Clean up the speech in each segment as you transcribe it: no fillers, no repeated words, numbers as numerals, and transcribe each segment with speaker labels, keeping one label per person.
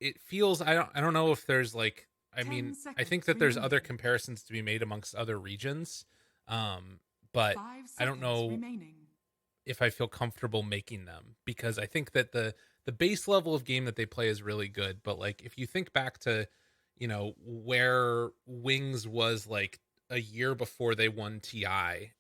Speaker 1: it feels, I don't know if there's like, I
Speaker 2: 10
Speaker 1: mean, I think
Speaker 2: seconds
Speaker 1: that there's other
Speaker 2: remaining.
Speaker 1: comparisons to be made amongst other regions. But
Speaker 2: 5
Speaker 1: I don't
Speaker 2: seconds
Speaker 1: know
Speaker 2: remaining.
Speaker 1: if I feel comfortable making them, because I think that the base level of game that they play is really good, but like if you think back to, where Wings was like a year before they won TI,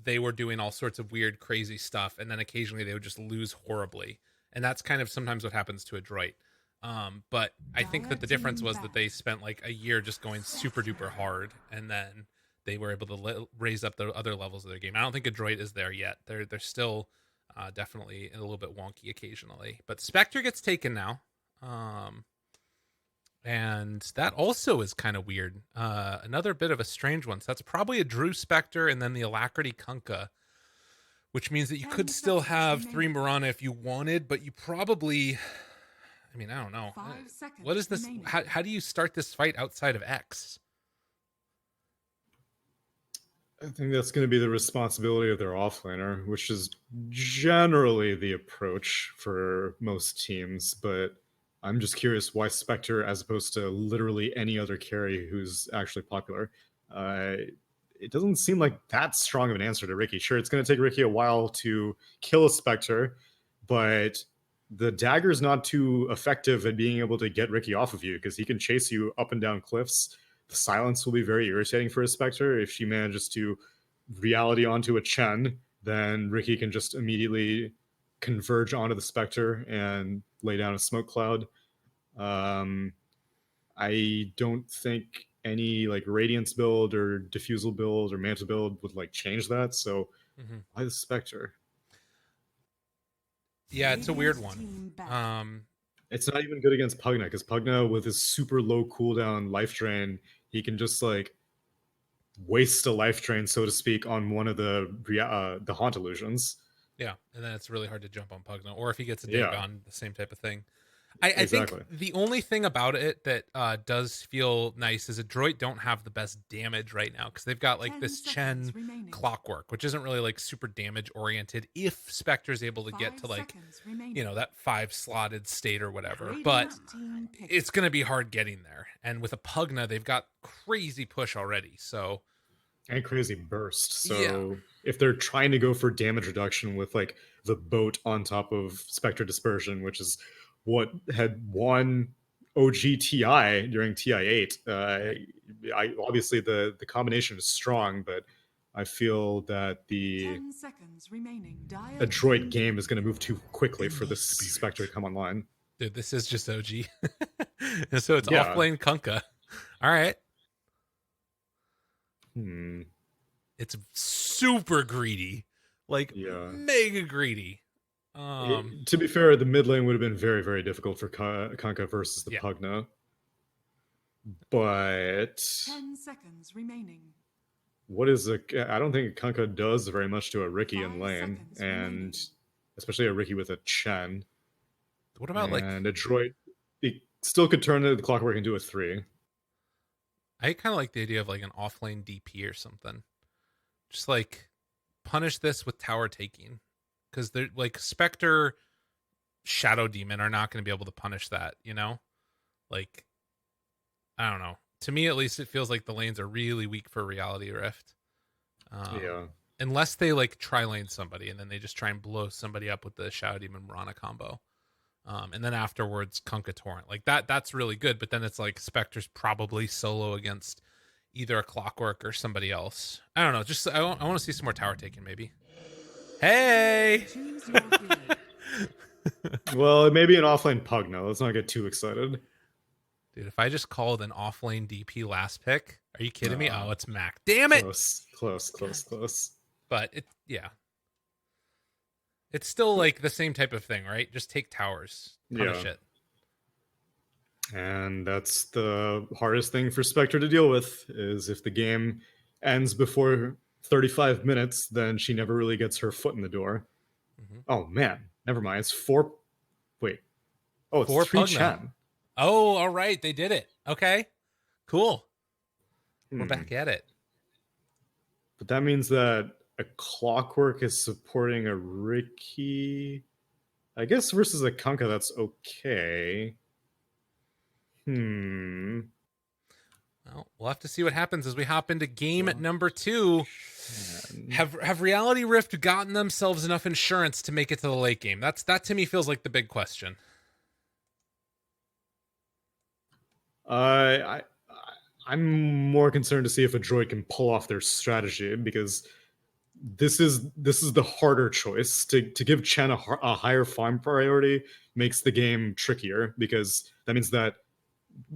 Speaker 1: they were doing all sorts of weird crazy stuff, and then occasionally they would just lose horribly. And that's kind of sometimes what happens to Adroit. But I think
Speaker 2: Dire
Speaker 1: that the difference
Speaker 2: team
Speaker 1: was that they
Speaker 2: ban.
Speaker 1: spent like a year just going super duper hard, and then they were able to raise up the other levels of their game. I don't think Adroit is there yet. They're still definitely a little bit wonky occasionally. But Spectre gets taken now, and that also is kind of weird. Another bit of a strange one. So that's probably a Drew Spectre and then the Alacrity Kunkka, which means that you
Speaker 2: 10
Speaker 1: could still
Speaker 2: seconds
Speaker 1: have three
Speaker 2: remaining.
Speaker 1: Murana if you wanted, but you probably. I mean, I don't know.
Speaker 2: 5
Speaker 1: What is
Speaker 2: seconds
Speaker 1: this?
Speaker 2: remaining.
Speaker 1: How do you start this fight outside of X?
Speaker 3: I think that's going to be the responsibility of their offlaner, which is generally the approach for most teams. But I'm just curious why Spectre, as opposed to literally any other carry who's actually popular. Uh, it doesn't seem like that strong of an answer to Ricky. Sure, it's going to take Ricky a while to kill a Spectre, but the dagger's not too effective at being able to get Ricky off of you because he can chase you up and down cliffs. The silence will be very irritating for a Spectre. If she manages to reality onto a Chen, then Ricky can just immediately converge onto the Spectre and lay down a smoke cloud. Um, I don't think any like Radiance build or Diffusal build or Manta build would like change that. So
Speaker 1: Mm-hmm.
Speaker 3: why the Spectre?
Speaker 1: Yeah, it's a weird
Speaker 2: Radiant
Speaker 1: one.
Speaker 2: team ban.
Speaker 3: It's not even good against Pugna because Pugna with his super low cooldown life drain, he can just like waste a life drain, so to speak, on one of the haunt illusions.
Speaker 1: Yeah, and then it's really hard to jump on Pugna, or if he gets a
Speaker 3: Yeah,
Speaker 1: Dagon, the same type of thing. I think
Speaker 3: exactly.
Speaker 1: the only thing about it that does feel nice is Adroit don't have the best damage right now because they've got like
Speaker 2: 10
Speaker 1: this
Speaker 2: seconds
Speaker 1: Chen
Speaker 2: remaining.
Speaker 1: clockwork, which isn't really like super damage oriented. If Spectre's able to get
Speaker 2: 5
Speaker 1: to like,
Speaker 2: seconds remaining.
Speaker 1: that 5 slotted state or whatever, but
Speaker 2: Radiant team pick.
Speaker 1: it's going to be hard getting there. And with a Pugna, they've got crazy push already. So
Speaker 3: And crazy burst.
Speaker 1: yeah,
Speaker 3: So if they're trying to go for damage reduction with like the boat on top of Spectre Dispersion, which is what had won OGTI during TI8,
Speaker 1: right.
Speaker 3: I obviously the combination is strong, but I feel that the
Speaker 2: 10 seconds remaining. Dire
Speaker 3: Adroit
Speaker 2: team
Speaker 3: game
Speaker 2: pick.
Speaker 3: is going to move too quickly
Speaker 1: In
Speaker 3: for
Speaker 1: the
Speaker 3: this Spectre to
Speaker 1: spirit.
Speaker 3: come online.
Speaker 1: Dude, this is just OG. So it's off
Speaker 3: Yeah.
Speaker 1: lane Kunkka. All right.
Speaker 3: Hmm.
Speaker 1: It's super greedy, like
Speaker 3: Yeah.
Speaker 1: mega greedy.
Speaker 3: To be fair, the mid lane would have been very, very difficult for Kanka versus the
Speaker 1: Yeah.
Speaker 3: Pugna. But
Speaker 2: 10 seconds remaining.
Speaker 3: what is a? I don't think Kanka does very much to a Ricky in
Speaker 2: 5
Speaker 3: lane,
Speaker 2: seconds
Speaker 3: and
Speaker 2: remaining.
Speaker 3: especially a Ricky with a Chen
Speaker 1: What about like?
Speaker 3: and a Droid. He still could turn the clockwork into a 3.
Speaker 1: I kind of like the idea of like an off lane DP or something. Just like punish this with tower taking, because they're like Spectre, Shadow Demon are not going to be able to punish that. Like I don't know. To me, at least, it feels like the lanes are really weak for Reality Rift. Um,
Speaker 3: Yeah.
Speaker 1: unless they like tri lane somebody and then they just try and blow somebody up with the Shadow Demon Rana combo. And then afterwards, Kunkka Torrent. Like that's really good. But then it's like Spectre's probably solo against either a Clockwork or somebody else. I don't know. Just I want to see some more tower taking, maybe. Hey!
Speaker 2: Choose your hero.
Speaker 3: Well, it may be an offlane Pugna. Let's not get too excited.
Speaker 1: Dude, if I just called an offlane DP last pick, are you kidding me?
Speaker 3: Uh,
Speaker 1: Oh, it's Mac. Damn it!
Speaker 3: close, close, close, close.
Speaker 1: But yeah. It's still like the same type of thing, right? Just take towers, punish
Speaker 3: Yeah.
Speaker 1: it.
Speaker 3: And that's the hardest thing for Spectre to deal with, is if the game ends before 35 minutes, then she never really gets her foot in the door.
Speaker 1: Mm-hmm.
Speaker 3: Oh man, never mind. It's 4. Wait. Oh, it's
Speaker 1: For
Speaker 3: 3
Speaker 1: Pugna.
Speaker 3: Chen.
Speaker 1: Oh, all right. They did it. Okay. Cool. We're
Speaker 3: Hmm.
Speaker 1: back at it.
Speaker 3: But that means that a Clockwork is supporting a Ricky. I guess versus a Kunkka, that's okay. Hmm.
Speaker 1: Well, we'll have to see what happens as we hop into game number 2.
Speaker 3: Man.
Speaker 1: Have Reality Rift gotten themselves enough insurance to make it to the late game? That to me feels like the big question.
Speaker 3: I'm more concerned to see if Adroit can pull off their strategy, because this is the harder choice. To give Chen a higher farm priority makes the game trickier, because that means that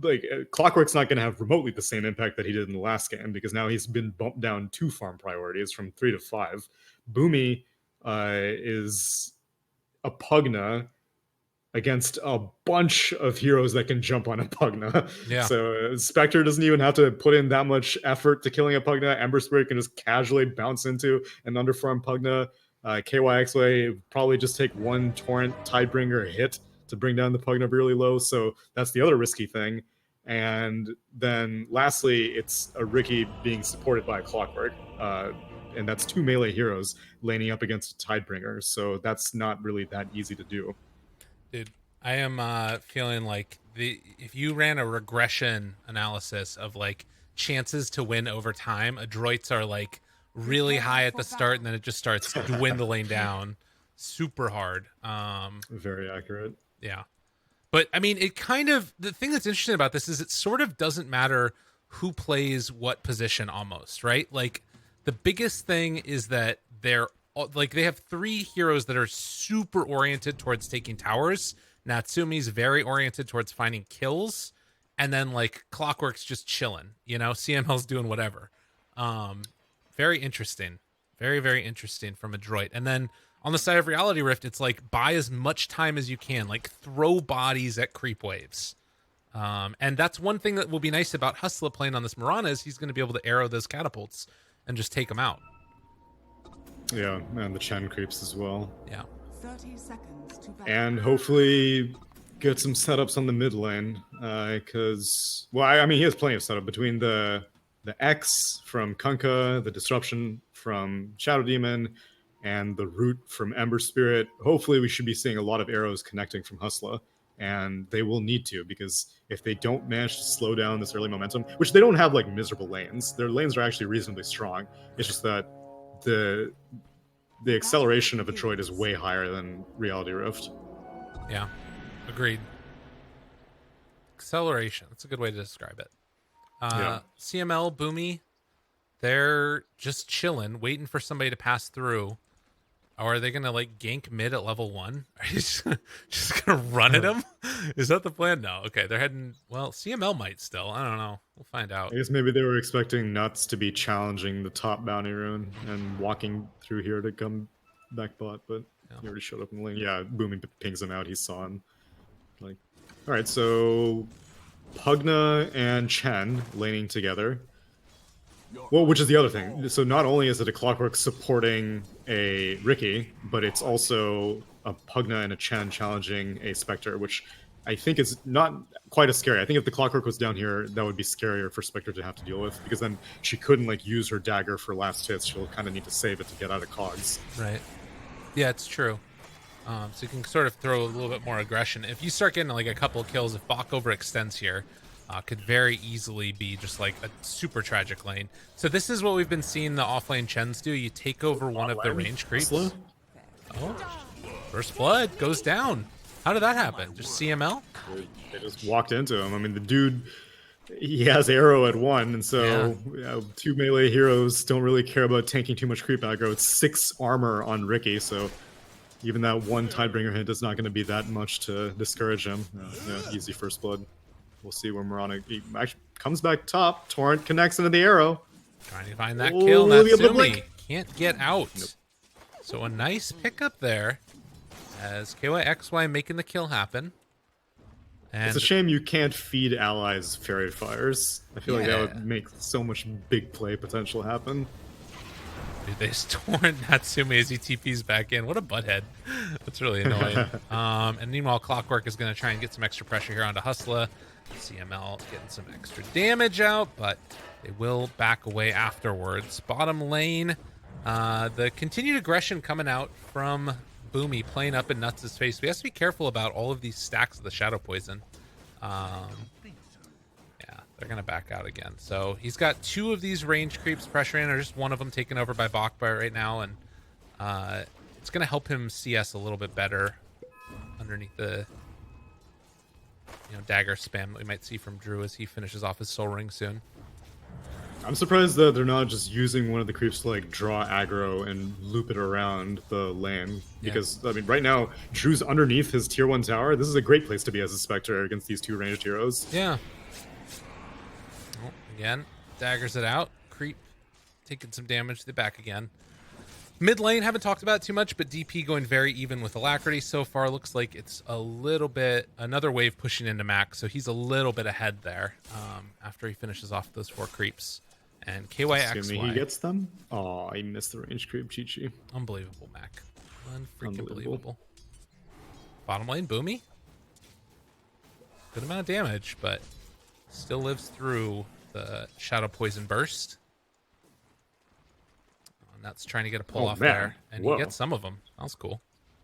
Speaker 3: like Clockwork's not going to have remotely the same impact that he did in the last game, because now he's been bumped down 2 farm priorities from 3 to 5. Boomy is a Pugna against a bunch of heroes that can jump on a Pugna.
Speaker 1: Yeah.
Speaker 3: So Spectre doesn't even have to put in that much effort to killing a Pugna. Ember Spirit can just casually bounce into an underfarm Pugna. KYXY probably just take one Torrent Tidebringer hit to bring down the Pugna really low. So that's the other risky thing. And then lastly, it's a Ricky being supported by a Clockwork. And that's 2 melee heroes laning up against a Tidebringer. So that's not really that easy to do.
Speaker 1: Dude, I am feeling like if you ran a regression analysis of like chances to win over time, Adroits are like really high at the start, and then it just starts dwindling down super hard.
Speaker 3: Very accurate.
Speaker 1: Yeah. But I mean, it kind of, the thing that's interesting about this is it sort of doesn't matter who plays what position almost, right? Like the biggest thing is that they have 3 heroes that are super oriented towards taking towers. Natsumi's very oriented towards finding kills, and then like Clockwork's just chilling, CML's doing whatever. Very interesting. Very, very interesting from Adroit. And then on the side of Reality Rift, it's like buy as much time as you can, like throw bodies at creep waves. And that's one thing that will be nice about Hustler playing on this Mirana is he's going to be able to arrow those catapults and just take them out.
Speaker 3: Yeah, and the Chen creeps as well.
Speaker 1: Yeah.
Speaker 2: 30 seconds to battle.
Speaker 3: And hopefully get some setups on the mid lane, because he has plenty of setup between the X from Kunkka, the disruption from Shadow Demon, and the root from Ember Spirit. Hopefully we should be seeing a lot of arrows connecting from Hustla, and they will need to, because if they don't manage to slow down this early momentum, which they don't have like miserable lanes, their lanes are actually reasonably strong. It's just that the acceleration of Adroit is way higher than Reality Rift.
Speaker 1: Yeah, agreed. Acceleration, that's a good way to describe it. CML, Boomy, they're just chilling, waiting for somebody to pass through. Or are they going to like gank mid at level 1? Are you just going to run at them? Is that the plan? No. Okay, they're heading... Well, CML might still. I don't know. We'll find out.
Speaker 3: I guess maybe they were expecting Nuts to be challenging the top bounty rune and walking through here to come back bot, but he already showed up in the lane. Yeah, Booming pings him out. He saw him. Like, all right, so Pugna and Chen laning together. Well, which is the other thing. So not only is it a Clockwork supporting a Ricky, but it's also a Pugna and a Chen challenging a Spectre, which I think is not quite as scary. I think if the Clockwork was down here, that would be scarier for Spectre to have to deal with, because then she couldn't like use her dagger for last hits. She'll kind of need to save it to get out of cogs.
Speaker 1: Right. Yeah, it's true. So you can sort of throw a little bit more aggression. If you start getting like a couple of kills, if Bach overextends here, could very easily be just like a super tragic lane. So this is what we've been seeing the offlane Chens do. You take over one of the range creeps. Oh, First Blood goes down. How did that happen? Just CML?
Speaker 3: They just walked into him. I mean, the dude, he has arrow at 1, and so 2 melee heroes don't really care about tanking too much creep aggro. It's 6 armor on Ricky, so even that 1 Tidebringer hit is not going to be that much to discourage him. Easy First Blood. We'll see where Mirana actually comes back top. Torrent connects into the arrow.
Speaker 1: Trying to find that kill. Natsumi can't get out. Nope. So a nice pickup there as KYXY making the kill happen. And
Speaker 3: it's a shame you can't feed allies Fairy Fires. I feel like that would make so much big play potential happen.
Speaker 1: Dude, they torn Natsumi as he TPs back in. What a butthead. That's really annoying. And meanwhile, Clockwork is going to try and get some extra pressure here onto Hustla. CML getting some extra damage out, but they will back away afterwards. Bottom lane, the continued aggression coming out from Boomy playing up in Nuts' face. We have to be careful about all of these stacks of the Shadow Poison. They're going to back out again. So he's got 2 of these range creeps pressuring, or just one of them taken over by Bachbar right now. And it's going to help him CS a little bit better underneath the dagger spam that we might see from Drew as he finishes off his soul ring soon.
Speaker 3: I'm surprised that they're not just using one of the creeps to like draw aggro and loop it around the lane. Because I mean, right now Drew's underneath his tier 1 tower. This is a great place to be as a Spectre against these 2 ranged heroes.
Speaker 1: Yeah. Well, again, daggers it out. Creep taking some damage to the back again. Mid lane, haven't talked about it too much, but DP going very even with Alacrity so far. Looks like it's a little bit, another wave pushing into Mac, so he's a little bit ahead there after he finishes off those 4 creeps. And KYXY.
Speaker 3: Assuming he gets them? Oh, he missed the range creep, Chi-Chi.
Speaker 1: Unbelievable, Mac. Unfreaking believable. Bottom lane, Boomy. Good amount of damage, but still lives through the Shadow Poison Burst. And that's trying to get a pull off there. And he gets some of them. That was cool.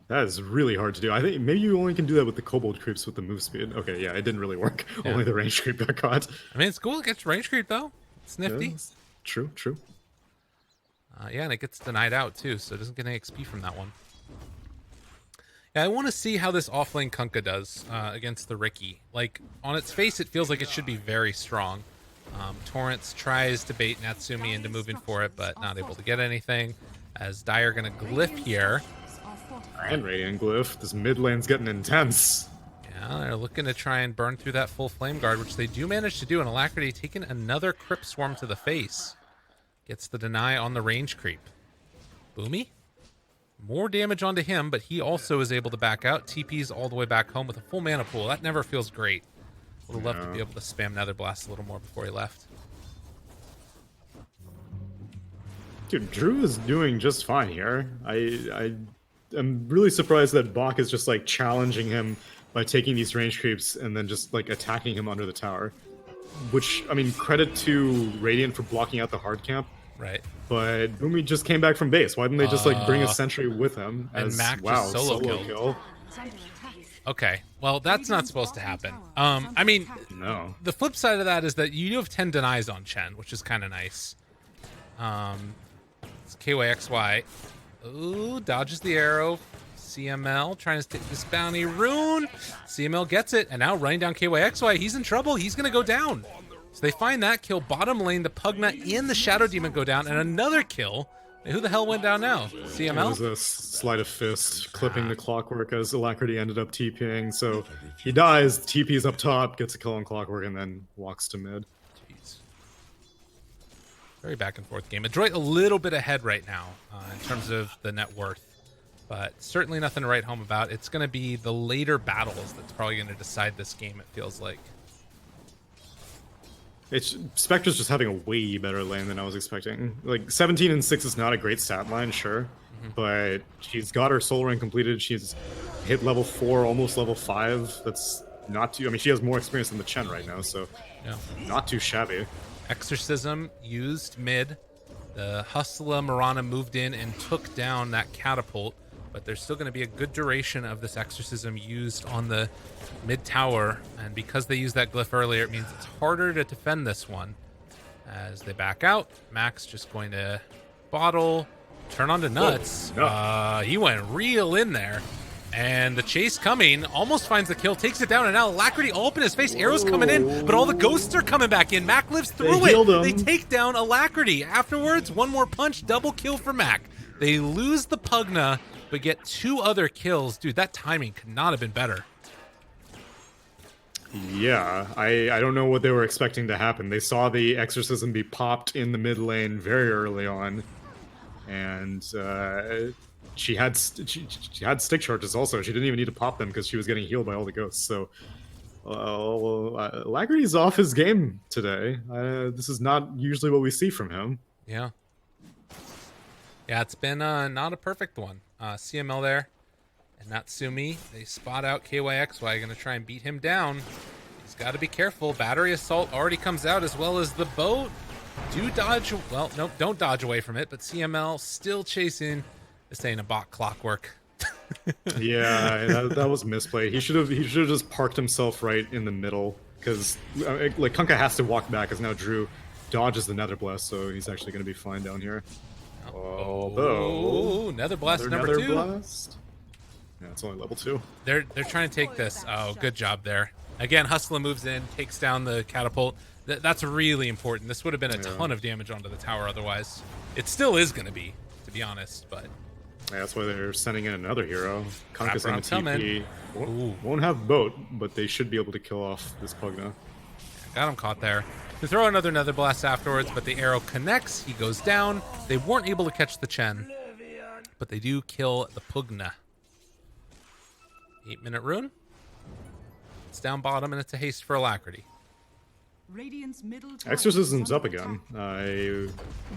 Speaker 3: That is really hard to do. I think maybe you only can do that with the Kobold creeps with the move speed. Okay, yeah, it didn't really work. Yeah. Only the range creep got caught.
Speaker 1: I mean, it's cool. It gets range creep, though. It's nifty.
Speaker 3: Yes. True.
Speaker 1: Yeah, and it gets denied out, too, so it doesn't get any XP from that one. Yeah, I want to see how this offlane Kunkka does against the Riki. Like, on its face, it feels like it should be very strong. Torrance tries to bait Natsumi into moving for it, but not able to get anything. As Dire going to glyph here.
Speaker 3: And Radiant Glyph. This mid lane's getting intense.
Speaker 1: Yeah, they're looking to try and burn through that full Flame Guard, which they do manage to do. And Alacrity taking another Crypt Swarm to the face. Gets the deny on the range creep. Boomy? More damage onto him, but he also is able to back out. TP's all the way back home with a full mana pool. That never feels great. Would have loved to be able to spam Nether Blast a little more before he left.
Speaker 3: Dude, Drew is doing just fine here. I'm really surprised that Bach is just like challenging him by taking these range creeps and then just like attacking him under the tower. Which, I mean, credit to Radiant for blocking out the hard camp.
Speaker 1: Right.
Speaker 3: But Boomy just came back from base. Why didn't they just like bring a sentry with him?
Speaker 1: And Mac just solo kill. Okay, well, that's not supposed to happen. I mean,
Speaker 3: no.
Speaker 1: The flip side of that is that you do have 10 denies on Chen, which is kind of nice. It's KYXY. Ooh, dodges the arrow. CML trying to take this bounty rune. CML gets it, and now running down KYXY. He's in trouble. He's going to go down. So they find that kill. Bottom lane, the Pugna and the Shadow Demon go down, and another kill. And who the hell went down now? CML?
Speaker 3: It was a sleight of fist, clipping the Clockwork as Alacrity ended up TPing. So he dies, TP's up top, gets a kill on Clockwork, and then walks to mid.
Speaker 1: Jeez. Very back and forth game. Adroit a little bit ahead right now in terms of the net worth. But certainly nothing to write home about. It's going to be the later battles that's probably going to decide this game, it feels like.
Speaker 3: Spectre's just having a way better lane than I was expecting. Like, 17 and 6 is not a great stat line, sure. But she's got her soul ring completed. She's hit level 4, almost level 5. That's not too... I mean, she has more experience than the Chen right now, so yeah, not too shabby.
Speaker 1: Exorcism used mid. The Hustla Mirana moved in and took down that catapult. But there's still going to be a good duration of this Exorcism used on the mid tower, and because they used that glyph earlier, it means it's harder to defend this one. As they back out, Max just going to bottle, turn on to nuts. He went real in there, and the chase coming, almost finds the kill, takes it down, and now Alacrity all up in his face. Arrows coming in, but all the ghosts are coming back in. Mac lives through it. They take down Alacrity. Afterwards, one more punch, double kill for Mac. They lose the Pugna, but get 2 other kills. Dude, that timing could not have been better.
Speaker 3: Yeah, I don't know what they were expecting to happen. They saw the Exorcism be popped in the mid lane very early on, and she had stick charges also. She didn't even need to pop them because she was getting healed by all the ghosts. So Alacrity's off his game today. This is not usually what we see from him.
Speaker 1: Yeah. Yeah, it's been not a perfect one. CML there. And Natsumi, they spot out KYXY, going to try and beat him down. He's got to be careful. Battery Assault already comes out, as well as the boat. Do dodge, well, nope, don't dodge away from it, but CML still chasing. This ain't a bot Clockwork.
Speaker 3: Yeah, that was misplayed. He should have just parked himself right in the middle because like Kunkka has to walk back as now Drew dodges the Nether Blast, so he's actually going to be fine down here. Although
Speaker 1: Nether Blast
Speaker 3: another
Speaker 1: number
Speaker 3: Nether
Speaker 1: 2.
Speaker 3: Blast. Yeah, it's only level 2.
Speaker 1: They're trying to take this. Oh, good job there. Again, Hustler moves in, takes down the catapult. That's really important. This would have been a ton of damage onto the tower otherwise. It still is going to be honest, but
Speaker 3: Yeah, that's why they're sending in another hero. Kunkka's on the
Speaker 1: coming.
Speaker 3: TP. Won't have boat, but they should be able to kill off this Pugna.
Speaker 1: Got him caught there. They throw another Nether Blast afterwards, but the arrow connects. He goes down. They weren't able to catch the Chen, but they do kill the Pugna. 8-minute rune. It's down bottom, and it's a haste for Alacrity.
Speaker 2: Radiant's middle tower
Speaker 3: Exorcism's
Speaker 2: is
Speaker 3: up
Speaker 2: under
Speaker 3: again. I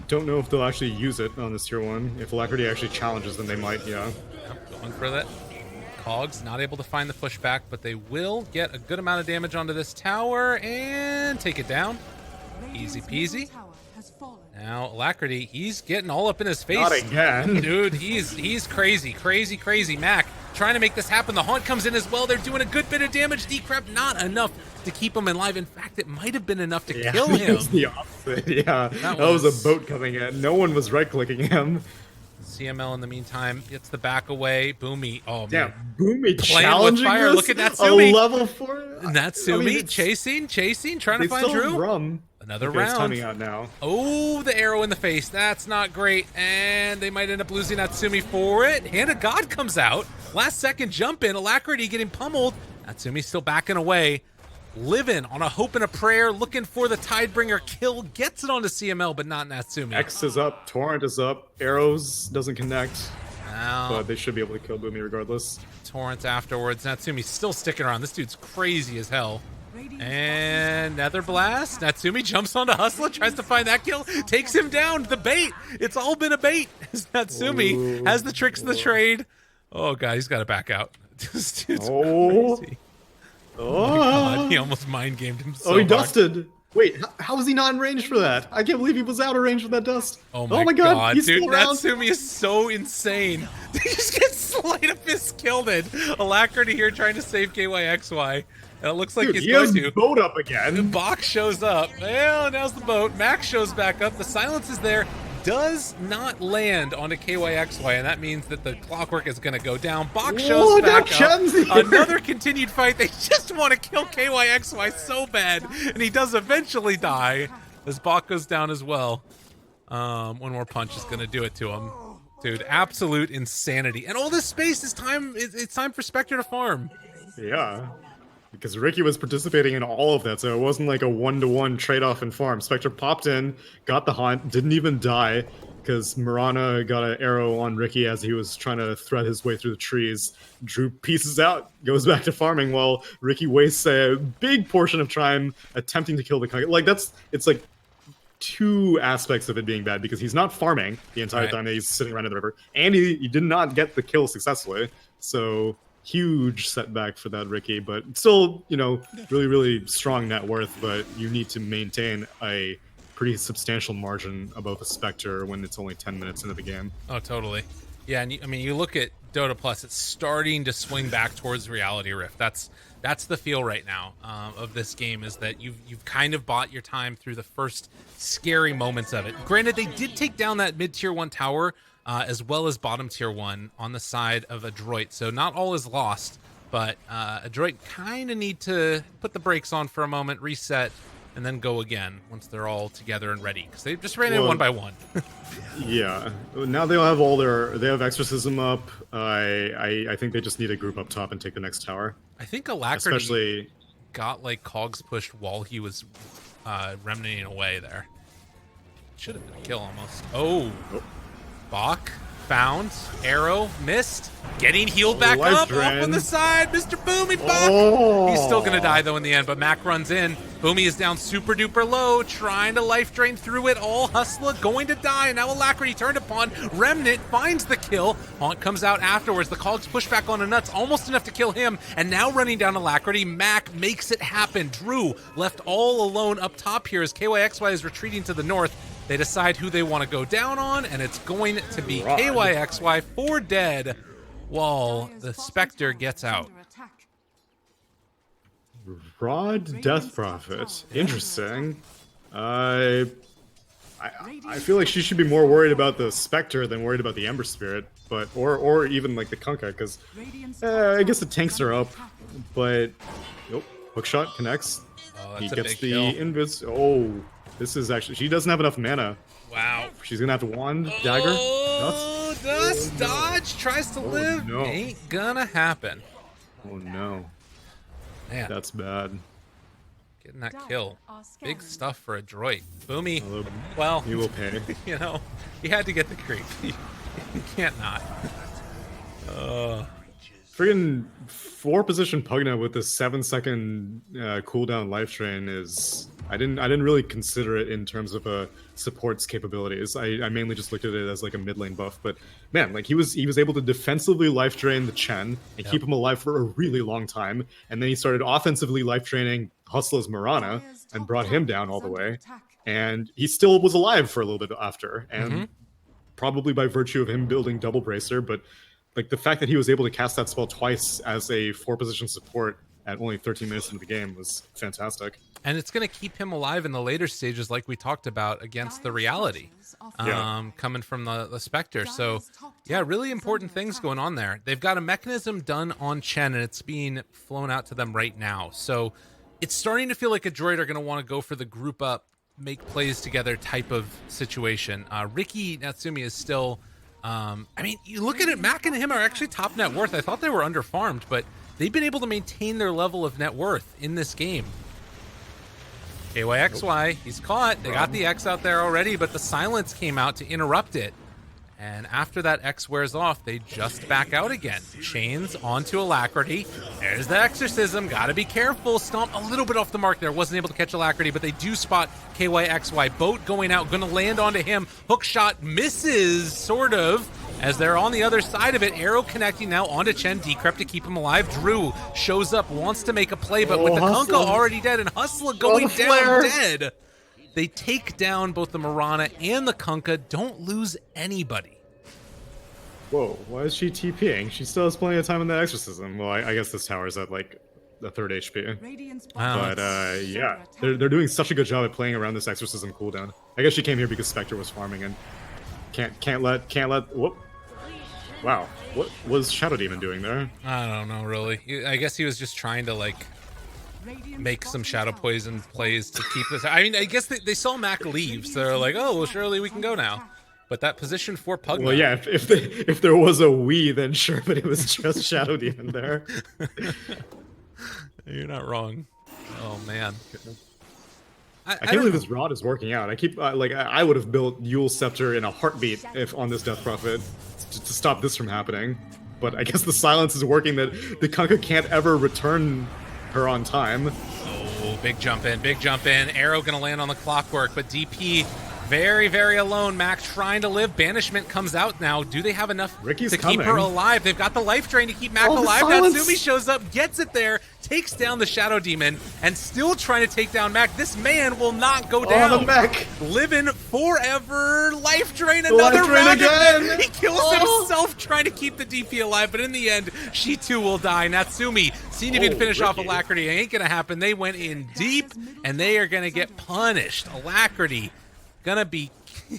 Speaker 3: don't know if they'll actually use it on this tier 1. If Alacrity actually challenges, then they might, yeah.
Speaker 1: Yep, going for that. Cogs not able to find the pushback, but they will get a good amount of damage onto this tower and take it down.
Speaker 2: Radiant's
Speaker 1: Easy
Speaker 2: middle
Speaker 1: peasy.
Speaker 2: tower has fallen.
Speaker 1: Now Alacrity, he's getting all up in his face.
Speaker 3: Not again.
Speaker 1: Dude, he's crazy. Mac trying to make this happen. The Haunt comes in as well. They're doing a good bit of damage. Decrep not enough to keep him alive. In fact, it might have been enough to kill him.
Speaker 3: It's the opposite. Yeah, that was a boat coming in. No one was right-clicking him.
Speaker 1: CML in the meantime gets the back away. Boomy, oh
Speaker 3: Yeah,
Speaker 1: man,
Speaker 3: Boomy
Speaker 1: Playing
Speaker 3: challenging
Speaker 1: with fire.
Speaker 3: this?
Speaker 1: Look at Natsumi.
Speaker 3: A level 4?
Speaker 1: Natsumi chasing, trying to find Drew.
Speaker 3: Rum.
Speaker 1: Another
Speaker 3: Okay, it's
Speaker 1: round.
Speaker 3: timing out now.
Speaker 1: Oh, the arrow in the face. That's not great. And they might end up losing Natsumi for it. Hand of God comes out. Last second jump in. Alacrity getting pummeled. Natsumi's still backing away. Living on a hope and a prayer. Looking for the Tidebringer kill. Gets it onto CML, but not Natsumi.
Speaker 3: X is up. Torrent is up. Arrows doesn't connect.
Speaker 1: Now,
Speaker 3: But they should be able to kill Boomy regardless.
Speaker 1: Torrents afterwards. Natsumi's still sticking around. This dude's crazy as hell. And Nether Blast. Natsumi jumps onto Hustler, tries to find that kill, takes him down. The bait. It's all been a bait. Natsumi has the tricks of the trade. Oh god, he's got to back out. This dude's crazy. Oh my god, he almost mind gamed him so
Speaker 3: he
Speaker 1: hard.
Speaker 3: dusted. Wait, how was he not in range for that? I can't believe he was out of range with that dust.
Speaker 1: Oh my
Speaker 3: god, he's
Speaker 1: dude,
Speaker 3: still around.
Speaker 1: Natsumi is so insane. They just get sleight of fist killed. Alacrity here trying to save KYXY. And it looks like
Speaker 3: Dude,
Speaker 1: he's
Speaker 3: he
Speaker 1: going
Speaker 3: has
Speaker 1: to.
Speaker 3: boat up again.
Speaker 1: Bach shows up. Well, now's the boat. Max shows back up. The silence is there. Does not land onto KYXY, and that means that the clockwork is going to go down. Bach shows back up. Another continued fight. They just want to kill KYXY so bad, and he does eventually die as Bach goes down as well. One more punch is going to do it to him. Dude, absolute insanity. And all this space is time. It's time for Spectre to farm.
Speaker 3: Yeah. Because Ricky was participating in all of that, so it wasn't like a one-to-one trade-off in farm. Spectre popped in, got the haunt, didn't even die, because Marana got an arrow on Ricky as he was trying to thread his way through the trees. Drew pieces out, goes back to farming, while Ricky wastes a big portion of time attempting to kill the Kunkka. Like, it's like two aspects of it being bad, because he's not farming the entire time that he's sitting around in the river, and he did not get the kill successfully, so... Huge setback for that Ricky, but still, you know, really strong net worth, but you need to maintain a pretty substantial margin above a Spectre when it's only 10 minutes into the game.
Speaker 1: Oh, totally. Yeah, and I mean, you look at Dota Plus, it's starting to swing back towards Reality Rift. That's the feel right now of this game, is that you've kind of bought your time through the first scary moments of it. Granted, they did take down that mid-tier 1 tower, as well as bottom tier 1 on the side of Adroit. So not all is lost, but Adroit kind of need to put the brakes on for a moment, reset, and then go again once they're all together and ready, because they just ran in one by one.
Speaker 3: Yeah, now they have Exorcism up. I think they just need a group up top and take the next tower.
Speaker 1: I think Alacrity got like cogs pushed while he was remnanting away there. Should have been a kill almost. Oh. Bach found, arrow missed, getting healed back up, off on the side, Mr. Boomy Bach. He's still gonna die though in the end, but Mac runs in. Boomy is down super duper low, trying to life drain through it. All Hustler going to die, and now Alacrity turned upon. Remnant finds the kill. Haunt comes out afterwards. The Cogs push back on the nuts, almost enough to kill him, and now running down Alacrity, Mac makes it happen. Drew left all alone up top here as KYXY is retreating to the north. They decide who they want to go down on, and it's going to be KYXY for dead. wall, the
Speaker 2: Dire's
Speaker 1: Spectre
Speaker 2: bottom tower
Speaker 1: gets
Speaker 2: is
Speaker 1: out.
Speaker 2: under attack.
Speaker 3: Rod Death Prophet. Interesting. I feel like she should be more worried about the Spectre than worried about the Ember Spirit, but or even like the Kunkka, because
Speaker 2: Radiant's
Speaker 3: I guess the
Speaker 2: top tower
Speaker 3: tanks
Speaker 2: is
Speaker 3: are
Speaker 2: under
Speaker 3: up,
Speaker 2: attack.
Speaker 3: but nope. Hookshot connects.
Speaker 1: Oh,
Speaker 3: He
Speaker 1: that's a
Speaker 3: gets
Speaker 1: big
Speaker 3: the
Speaker 1: kill.
Speaker 3: invis. Oh, this is actually, she doesn't have enough mana.
Speaker 1: Wow.
Speaker 3: She's gonna have to wand dagger.
Speaker 1: Oh, Dust
Speaker 3: no.
Speaker 1: dodge tries to
Speaker 3: Oh,
Speaker 1: live.
Speaker 3: no.
Speaker 1: Ain't gonna happen.
Speaker 3: Oh no,
Speaker 1: Man,
Speaker 3: that's bad.
Speaker 1: getting that kill. Big stuff for Adroit. Boomy.
Speaker 3: Although
Speaker 1: Well,
Speaker 3: he will pay.
Speaker 1: you know, he had to get the creep. You can't not.
Speaker 3: Friggin' 4-position Pugna with the 7-second cooldown life drain is. I didn't really consider it in terms of support's capabilities. I mainly just looked at it as like a mid lane buff. But man, like he was able to defensively life drain the Chen and keep him alive for a really long time, and then he started offensively life draining Hustler's Marana and brought him down all the way. And he still was alive for a little bit after, and probably by virtue of him building Double Bracer, but like the fact that he was able to cast that spell twice as a 4-position support at only 13 minutes into the game was fantastic.
Speaker 1: And it's going to keep him alive in the later stages, like we talked about, against the reality coming from the Spectre. So, yeah, really important things going on there. They've got a mechanism done on Chen, and it's being flown out to them right now. So it's starting to feel like Adroit are going to want to go for the group up, make plays together type of situation. Ricky Natsumi is still... I mean, you look at it, Mac and him are actually top net worth. I thought they were underfarmed, but they've been able to maintain their level of net worth in this game. KYXY, he's caught. They got the X out there already, but the silence came out to interrupt it. And after that X wears off, they just back out again. Chains onto Alacrity. There's the Exorcism. Gotta be careful. Stomp a little bit off the mark there. Wasn't able to catch Alacrity, but they do spot KYXY. Boat going out, gonna land onto him. Hook shot misses, sort of, as they're on the other side of it. Arrow connecting now onto Chen. Decrep to keep him alive. Drew shows up, wants to make a play, but with the Kunkka already dead and Hustler going down dead, they take down both the Marana and the Kunkka. Don't lose anybody.
Speaker 3: Whoa, why is she TPing? She still has plenty of time in that Exorcism. Well, I guess this tower's at like a third HP.
Speaker 2: Radiant's
Speaker 1: Wow.
Speaker 3: But yeah, they're doing such a good job at playing around this Exorcism cooldown. I guess she came here because Spectre was farming and can't let whoop. Wow, what was Shadow Demon doing there?
Speaker 1: I don't know, really. I guess he was just trying to, like, make some Shadow Poison plays to keep this. I mean, I guess they saw Mac leave, so they're like, oh, well, surely we can go now. But that position for Pugna.
Speaker 3: Well, yeah, if there was a we, then sure, but it was just Shadow Demon there.
Speaker 1: You're not wrong. Oh, man.
Speaker 3: I can't believe this rod is working out. I keep I would have built Yule Scepter in a heartbeat if on this Death Prophet to stop this from happening. But I guess the silence is working that the Kunkka can't ever return her on time.
Speaker 1: Oh, big jump in, big jump in. Arrow gonna land on the clockwork, but DP very, very alone. Mac trying to live. Banishment comes out now. Do they have enough
Speaker 3: Ricky's
Speaker 1: to
Speaker 3: coming.
Speaker 1: keep her alive? They've got the life drain to keep Mac
Speaker 3: Oh, the
Speaker 1: alive.
Speaker 3: silence.
Speaker 1: Natsumi shows up, gets it there, takes down the Shadow Demon, and still trying to take down Mac. This man will not go down.
Speaker 3: Oh, the mech!
Speaker 1: Living forever. Life drain,
Speaker 3: Life
Speaker 1: another
Speaker 3: drain
Speaker 1: round
Speaker 3: again.
Speaker 1: of it. He kills himself trying to keep the DP alive, but in the end, she too will die. Natsumi seemed to be finish off
Speaker 3: Ricky.
Speaker 1: Alacrity. It ain't gonna happen. They went in deep, and they are gonna get punished. Alacrity gonna be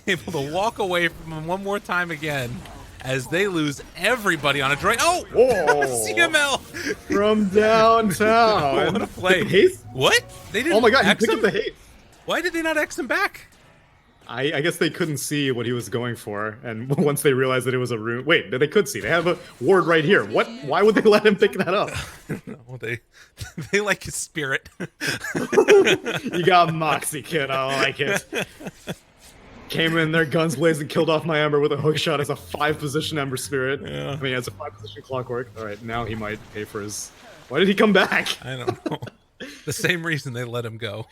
Speaker 1: able to walk away from him one more time again as they lose everybody on Adroit. Oh!
Speaker 3: Whoa.
Speaker 1: CML!
Speaker 3: From downtown.
Speaker 1: What a play.
Speaker 3: Get the haste?
Speaker 1: What? They didn't
Speaker 3: Oh my god, he
Speaker 1: X
Speaker 3: picked
Speaker 1: him?
Speaker 3: up the hate.
Speaker 1: Why did they not X him back?
Speaker 3: I guess they couldn't see what he was going for, and once they realized that it was a rune... Wait, they could see. They have a ward right here. What? Why would they let him pick that up?
Speaker 1: Well, they like his spirit.
Speaker 3: You got Moxie, kid. I like it. Came in there, guns blazing, killed off my Ember with a hook shot as a 5-position Ember Spirit.
Speaker 1: Yeah.
Speaker 3: I mean, as a 5-position Clockwork. All right, now he might pay for his... Why did he come back?
Speaker 1: I don't know. The same reason they let him go.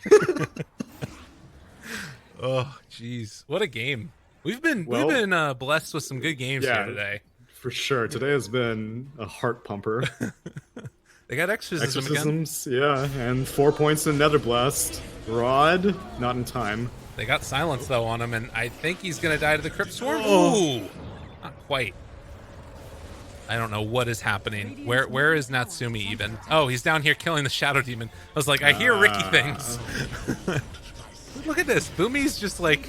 Speaker 1: Oh, jeez. What a game. We've been blessed with some good games here today.
Speaker 3: For sure. Today has been a heart pumper.
Speaker 1: They got Exorcism again.
Speaker 3: Exorcisms, yeah, and 4 points in Nether Blast. Rod, not in time.
Speaker 1: They got silence, though, on him, and I think he's going to die to the Crypt Swarm.
Speaker 3: Oh.
Speaker 1: Ooh! Not quite. I don't know what is happening. Where is Natsumi even? Oh, he's down here killing the Shadow Demon. I was like, I hear Ricky things. Look at this. Boomy's just like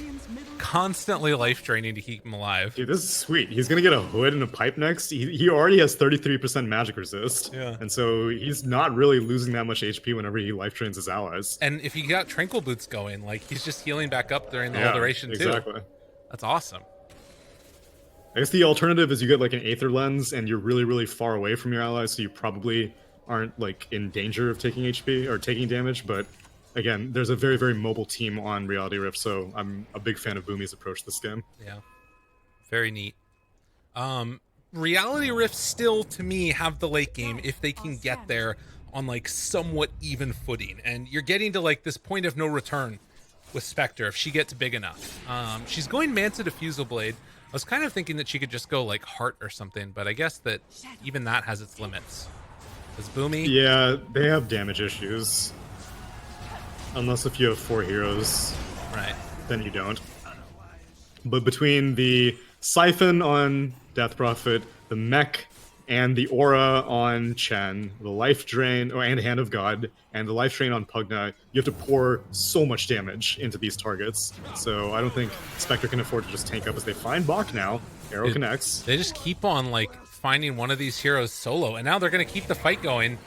Speaker 1: constantly life draining to keep him alive.
Speaker 3: Dude, this is sweet. He's gonna get a hood and a pipe next. He already has 33% magic resist.
Speaker 1: Yeah.
Speaker 3: And so he's not really losing that much HP whenever he life drains his allies.
Speaker 1: And if you got Tranquil Boots going, like he's just healing back up during the whole duration too.
Speaker 3: Exactly.
Speaker 1: That's awesome.
Speaker 3: I guess the alternative is you get like an Aether Lens and you're really, really far away from your allies, so you probably aren't like in danger of taking HP or taking damage, but again, there's a very, very mobile team on Reality Rift, so I'm a big fan of Boomy's approach this game.
Speaker 1: Yeah. Very neat. Reality Rift still, to me, have the late game if they can get there on like somewhat even footing. And you're getting to like this point of no return with Spectre if she gets big enough. She's going Manta Diffusal Blade. I was kind of thinking that she could just go like Heart or something, but I guess that even that has its limits. Is Boomy?
Speaker 3: Yeah, they have damage issues. Unless if you have 4 heroes.
Speaker 1: Right.
Speaker 3: Then you don't. But between the Siphon on Death Prophet, the Mech, and the Aura on Chen, the Life Drain, and Hand of God, and the Life Drain on Pugna, you have to pour so much damage into these targets. So I don't think Spectre can afford to just tank up as they find Bach now. Arrow connects.
Speaker 1: They just keep on like finding one of these heroes solo, and now they're going to keep the fight going.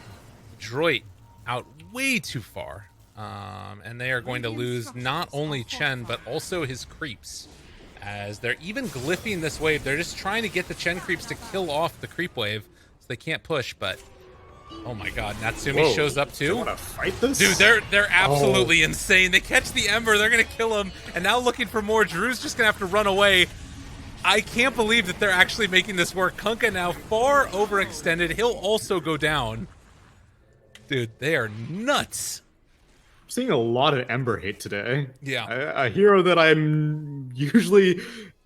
Speaker 1: Adroit out way too far. And they are going to lose not only Chen, but also his creeps. As they're even glyphing this wave. They're just trying to get the Chen creeps to kill off the creep wave so they can't push, but oh my god, Natsumi shows up too.
Speaker 3: Do you want to fight this?
Speaker 1: Dude, they're absolutely insane. They catch the Ember, they're gonna kill him, and now looking for more. Drew's just gonna have to run away. I can't believe that they're actually making this work. Kunkka now far overextended. He'll also go down. Dude, they are nuts.
Speaker 3: I'm seeing a lot of Ember hate today.
Speaker 1: Yeah.
Speaker 3: A hero that I'm usually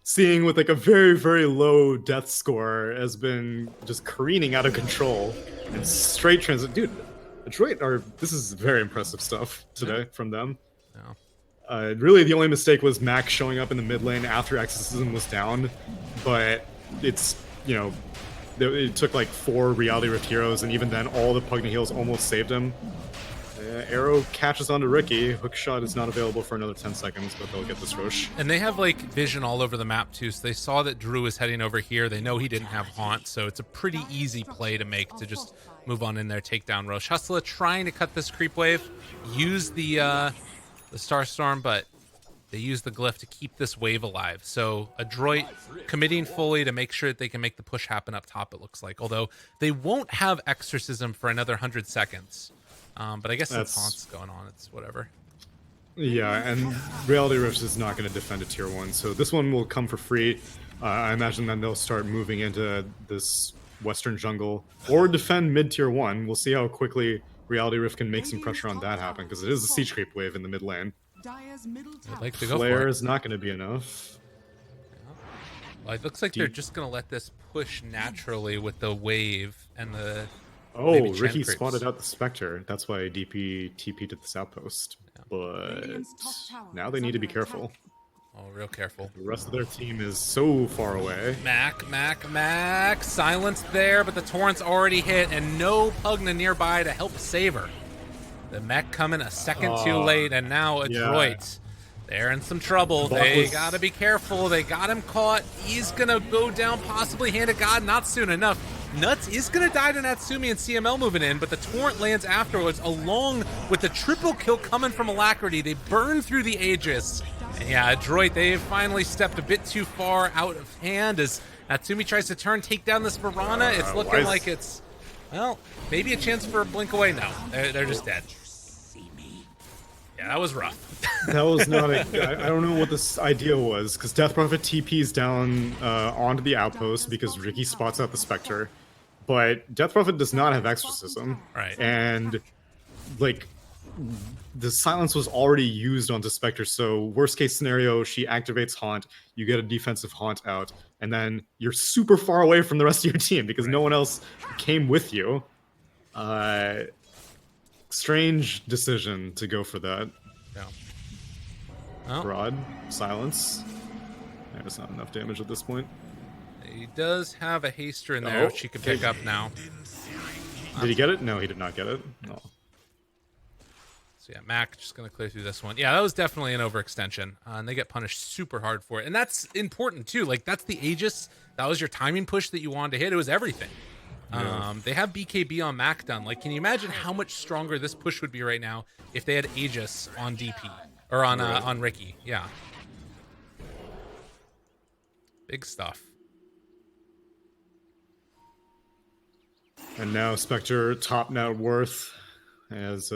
Speaker 3: seeing with like a very, very low death score has been just careening out of control and straight transit. Dude, Adroit this is very impressive stuff today from them.
Speaker 1: Yeah.
Speaker 3: Really, the only mistake was Mac showing up in the mid lane after Exorcism was down, but it's, you know, it took like 4 Reality Rift heroes, and even then, all the Pugna heals almost saved him. Arrow catches onto Ricky. Hookshot is not available for another 10 seconds, but they'll get this Rosh.
Speaker 1: And they have like vision all over the map too, so they saw that Drew is heading over here. They know he didn't have Haunt, so it's a pretty easy play to make to just move on in there, take down Rosh. Hustler trying to cut this creep wave, use the Starstorm, but they use the glyph to keep this wave alive. So Adroit committing fully to make sure that they can make the push happen up top, it looks like. Although they won't have Exorcism for another 100 seconds. But I guess since Haunt's going on, it's whatever.
Speaker 3: Yeah, and Reality Rift is not going to defend a tier 1, so this one will come for free. I imagine then they'll start moving into this Western jungle or defend mid tier 1. We'll see how quickly Reality Rift can make some pressure on that happen, because it is a siege creep wave in the mid lane.
Speaker 1: I'd like to go
Speaker 3: Flare
Speaker 1: for it.
Speaker 3: is not going to be enough.
Speaker 1: Well, it looks like they're just going to let this push naturally with the wave and the...
Speaker 3: Oh,
Speaker 1: maybe Chen
Speaker 3: Ricky
Speaker 1: creeps.
Speaker 3: spotted out the Spectre. That's why DP TP'd at this outpost. But now they need to be careful.
Speaker 1: Oh, real careful.
Speaker 3: The rest of their team is so far away.
Speaker 1: Mac. Silence there, but the Torrent's already hit, and no Pugna nearby to help save her. The mech coming a second too late, and now Adroit. They're in some trouble. They gotta be careful. They got him caught. He's gonna go down, possibly Hand of God, not soon enough. Nuts is gonna die to Natsumi and CML moving in, but the Torrent lands afterwards, along with the triple kill coming from Alacrity. They burn through the Aegis. And yeah, Adroit, they've finally stepped a bit too far out of hand as Natsumi tries to take down this Varana. It's looking like it's, well, maybe a chance for a blink away. No, they're just dead. Yeah, that was rough.
Speaker 3: That was not a... I don't know what this idea was, because Death Prophet TP's down onto the outpost because Ricky spots out the Spectre, but Death Prophet does not have Exorcism.
Speaker 1: Right.
Speaker 3: And, like, the silence was already used onto Spectre, so worst case scenario, she activates Haunt, you get a defensive Haunt out, and then you're super far away from the rest of your team because no one else came with you. Strange decision to go for that.
Speaker 1: Yeah. Oh.
Speaker 3: Broad silence. There's not enough damage at this point.
Speaker 1: He does have a haster in there,
Speaker 3: Oh,
Speaker 1: which she can pick up now.
Speaker 3: Did he get it? No, he did not get it. No.
Speaker 1: So yeah, Mac just going to clear through this one. Yeah, that was definitely an overextension. And they get punished super hard for it. And that's important, too. Like, that's the Aegis. That was your timing push that you wanted to hit. It was everything.
Speaker 3: Yeah.
Speaker 1: They have BKB on Mac done. Like, can you imagine how much stronger this push would be right now if they had Aegis on DP? Or on Ricky. Yeah. Big stuff.
Speaker 3: And now Spectre, top net worth, has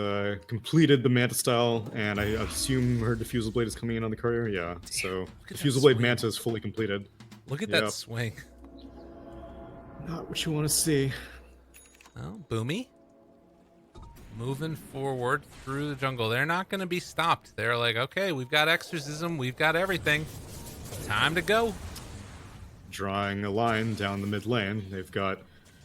Speaker 3: completed the Manta style, and I assume her Diffusal Blade is coming in on the courier? Yeah, so Diffusal Blade Manta is fully completed.
Speaker 1: Look at that swing.
Speaker 3: Not what you want to see.
Speaker 1: Oh, Boomy. Moving forward through the jungle. They're not going to be stopped. They're like, okay, we've got Exorcism, we've got everything. Time to go. Drawing
Speaker 3: A line down the mid lane. They've got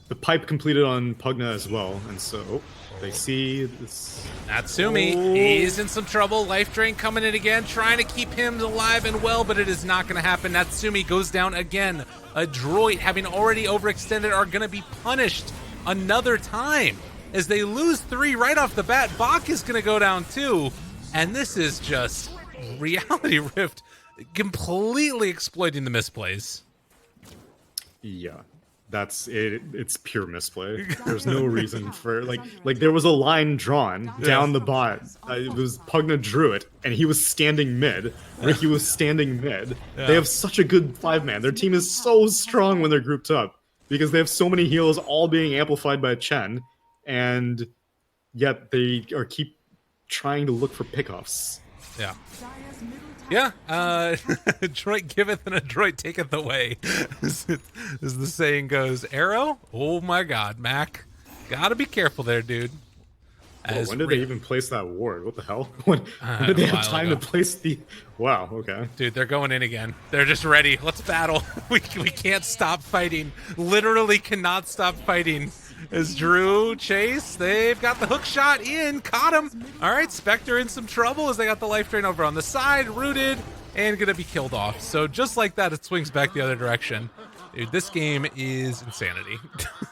Speaker 3: the pipe completed on Pugna as well, and so they see this.
Speaker 1: Natsumi, he's in some trouble. Life Drain coming in again, trying to keep him alive and well, but it is not going to happen. Natsumi goes down again. Adroit, having already overextended, are going to be punished another time. As they lose 3 right off the bat, Bach is going to go down too. And this is just Reality Rift completely exploiting the misplays.
Speaker 3: Yeah. That's it. It's pure misplay. There's no reason for like there was a line drawn down the bot. It was Pugna drew it, and he was standing mid. Ricky was standing mid. They have such a good 5-man. Their team is so strong when they're grouped up because they have so many heals, all being amplified by Chen, and yet they keep trying to look for pickoffs.
Speaker 1: Yeah. Yeah, Adroit giveth and Adroit taketh away, as the saying goes. Arrow? Oh my god, Mac. Gotta be careful there, dude.
Speaker 3: When did they even place that ward? What the hell? When did they have time to place the... Wow, okay.
Speaker 1: Dude, they're going in again. They're just ready. Let's battle. We can't stop fighting. Literally cannot stop fighting. As Drew, Chase, they've got the hook shot in. Caught him. All right, Spectre in some trouble as they got the life drain over on the side. Rooted and going to be killed off. So just like that, it swings back the other direction. Dude, this game is insanity.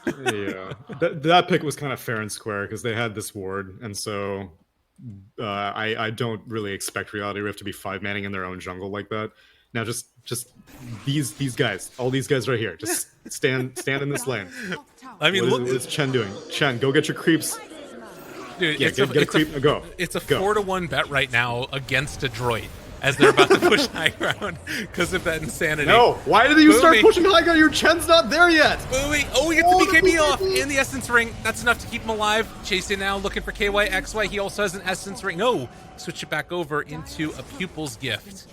Speaker 3: Yeah. That pick was kind of fair and square because they had this ward. And so I don't really expect Reality Rift to be 5-manning in their own jungle like that. Now just these guys, all these guys right here, just stand in this lane.
Speaker 1: I mean,
Speaker 3: what is Chen doing? Chen, go get your creeps.
Speaker 1: Dude,
Speaker 3: yeah, get a creep. Go.
Speaker 1: It's a 4-1 bet right now against Adroit as they're about to push high ground because of that insanity.
Speaker 3: No, why did you start pushing high ground? Your Chen's not there yet.
Speaker 1: Boomy. Oh, he gets the BKB off in the Essence Ring. That's enough to keep him alive. Chasing now, looking for KYXY. He also has an Essence Ring. No, switch it back over into a Pupil's Gift.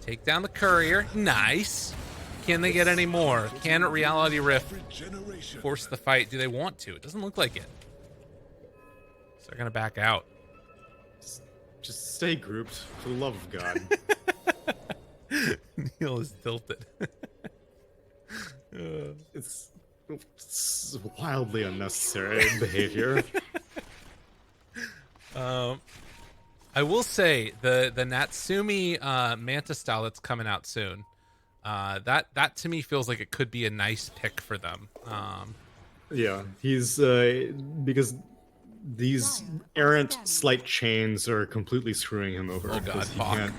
Speaker 1: Take down the courier. Nice. Can they get any more? Can Reality Rift force the fight? Do they want to? It doesn't look like it. So they're going to back out.
Speaker 3: Just stay grouped, for the love of God.
Speaker 1: Neil is tilted.
Speaker 3: It's wildly unnecessary behavior.
Speaker 1: I will say the Natsumi Manta style that's coming out soon. That to me feels like it could be a nice pick for them.
Speaker 3: Yeah, he's because these errant slight chains are completely screwing him over.
Speaker 1: Oh god, Hawk.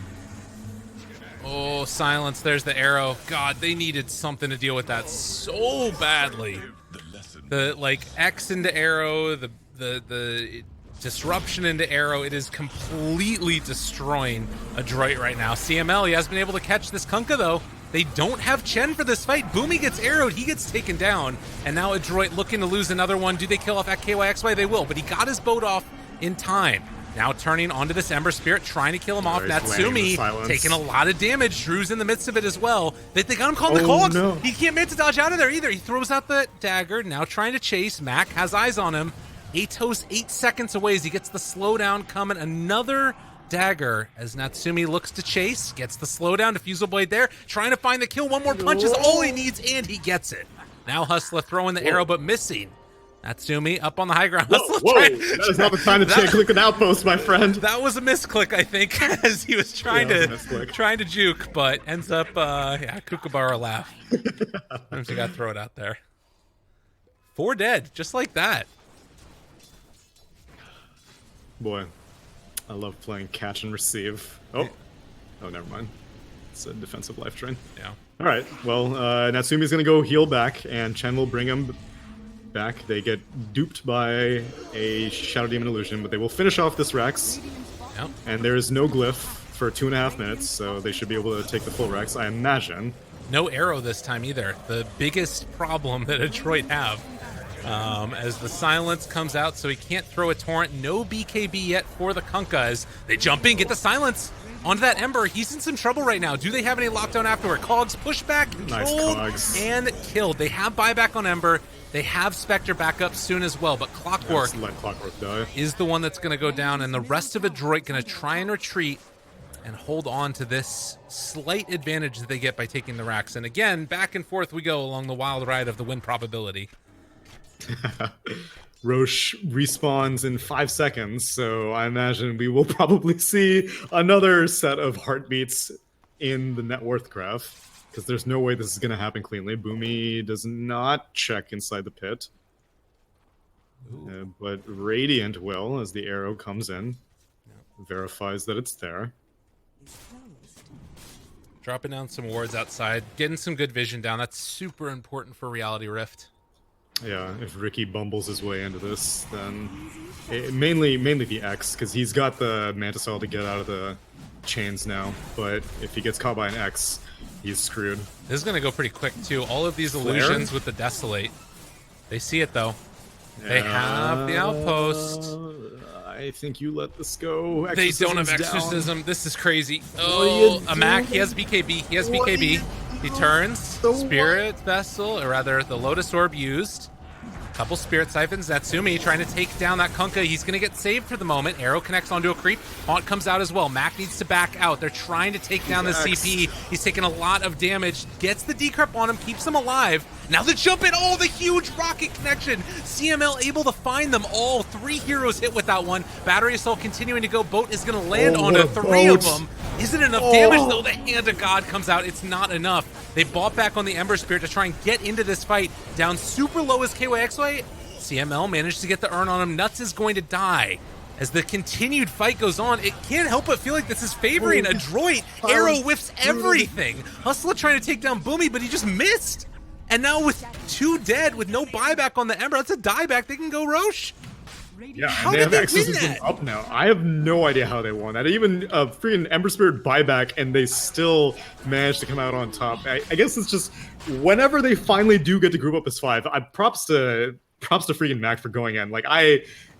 Speaker 1: Oh, silence. There's the arrow. God, they needed something to deal with that so badly. The X into arrow, the disruption into arrow, it is completely destroying Adroit right now. CML, he has been able to catch this Kunkka though. They don't have Chen for this fight. Boomy gets arrowed, he gets taken down, and now Adroit looking to lose another one. Do they kill off at KYXY? They will, but he got his boat off in time. Now turning onto this Ember Spirit, trying to kill him off. Natsumi taking a lot of damage. Drew's in the midst of it as well. They got him caught in the cogs. No. He can't manage to dodge out of there either. He throws out the dagger, now trying to chase. Mac has eyes on him. Atos 8 seconds away as he gets the slowdown coming. Another dagger as Natsumi looks to chase. Gets the slowdown. Diffusal Blade there. Trying to find the kill. One more punch is all he needs, and he gets it. Now Hustler throwing the arrow, but missing. Natsumi up on the high ground.
Speaker 3: Whoa, that is not the time to click an outpost, my friend.
Speaker 1: That was a misclick, I think, as he was trying to juke, but ends up, Kookaburra laugh. Sometimes you gotta throw it out there. 4 dead, just like that.
Speaker 3: Boy, I love playing catch and receive. Oh, never mind. It's a defensive life drain.
Speaker 1: Yeah.
Speaker 3: All right. Well, Natsumi's gonna go heal back, and Chen will bring him back. They get duped by a Shadow Demon illusion, but they will finish off this Rex.
Speaker 1: Yep.
Speaker 3: And there is no glyph for 2.5 minutes, so they should be able to take the full Rex, I imagine.
Speaker 1: No arrow this time either. The biggest problem that Adroit have. As the silence comes out, so he can't throw a torrent. No BKB yet for the Kunkka as they jump in, get the silence onto that Ember. He's in some trouble right now. Do they have any lockdown afterward? Cogs push back, controlled,
Speaker 3: nice
Speaker 1: and killed. They have buyback on Ember. They have Spectre back up soon as well, but Clockwork,
Speaker 3: let Clockwork die.
Speaker 1: Is the one that's going to go down, and the rest of Adroit going to try and retreat and hold on to this slight advantage that they get by taking the racks. And again, back and forth we go along the wild ride of the win probability.
Speaker 3: Roche respawns in 5 seconds, so I imagine we will probably see another set of heartbeats in the net worth graph, because there's no way this is going to happen cleanly. Boomy does not check inside the pit, but Radiant will, as the arrow comes in, verifies that it's there.
Speaker 1: Dropping down some wards outside, getting some good vision down. That's super important for Reality Rift.
Speaker 3: Yeah, if Ricky bumbles his way into this, then mainly the X, because he's got the Mantis Cell to get out of the chains now. But if he gets caught by an X, he's screwed.
Speaker 1: This is going to go pretty quick, too. All of these illusions with the Desolate. They see it, though. They have the outpost.
Speaker 3: I think you let this go.
Speaker 1: They don't have Exorcism. Down. This is crazy.
Speaker 3: Oh,
Speaker 1: a Mac. He has BKB. He has BKB. He turns. Spirit Vessel, or rather the Lotus Orb used. Couple Spirit Siphons. Natsumi trying to take down that Kunkka. He's going to get saved for the moment. Arrow connects onto a creep. Haunt comes out as well. Mac needs to back out. They're trying to take down the CP. He's taking a lot of damage. Gets the decrypt on him. Keeps him alive. Now the jump in. Oh, the huge rocket connection. CML able to find them all. 3 heroes hit with that one. Battery Assault continuing to go. Boat is going to land onto 3 of them. Isn't enough damage, though. The Hand of God comes out. It's not enough. They bought back on the Ember Spirit to try and get into this fight. Down super low as KYXY. CML managed to get the urn on him. Nuts is going to die. As the continued fight goes on, it can't help but feel like this is favoring Adroit. Arrow whiffs everything. Hustler trying to take down Boomy, but he just missed. And now with 2 dead, with no buyback on the Ember, that's a dieback. They can go Roche.
Speaker 3: Yeah, how and they have Exorcism up now. I have no idea how they won that. Even a freaking Ember Spirit buyback, and they still managed to come out on top. I guess it's just whenever they finally do get to group up as 5, props to freaking Mac for going in. Like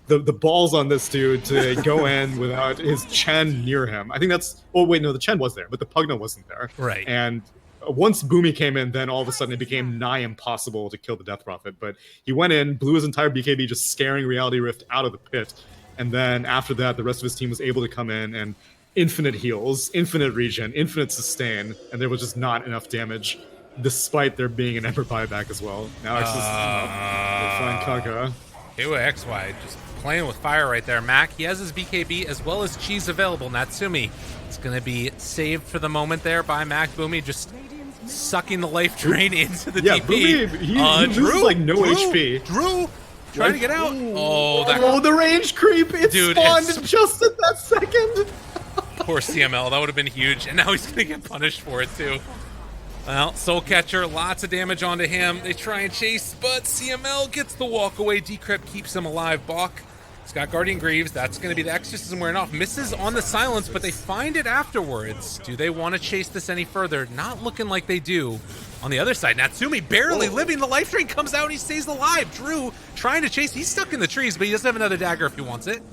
Speaker 3: the balls on this dude to go in without his Chen near him. I think that's. Oh wait, no, the Chen was there, but the Pugna wasn't there.
Speaker 1: Right.
Speaker 3: And once Boomy came in, then all of a sudden it became nigh impossible to kill the Death Prophet. But he went in, blew his entire BKB, just scaring Reality Rift out of the pit. And then after that, the rest of his team was able to come in and infinite heals, infinite regen, infinite sustain, and there was just not enough damage, despite there being an Ember buyback as well. Now X is they find Kaga.
Speaker 1: XY just playing with fire right there. Mac, he has his BKB as well as Cheese available. Natsumi is going to be saved for the moment there by Mac. Boomy just sucking the life drain into the DP.
Speaker 3: Boomy, he loses like no HP.
Speaker 1: Drew trying to get out. Oh,
Speaker 3: the range creep. It spawned just at that second.
Speaker 1: Poor CML. That would have been huge. And now he's going to get punished for it too. Well, Soul Catcher, lots of damage onto him. They try and chase, but CML gets the walk away. Decrypt keeps him alive. Bach, he's got Guardian Greaves. That's going to be the Exorcism wearing off. Misses on the silence, but they find it afterwards. Do they want to chase this any further? Not looking like they do. On the other side, Natsumi barely living. The life drain comes out and he stays alive. Drew trying to chase. He's stuck in the trees, but he does have another dagger if he wants it.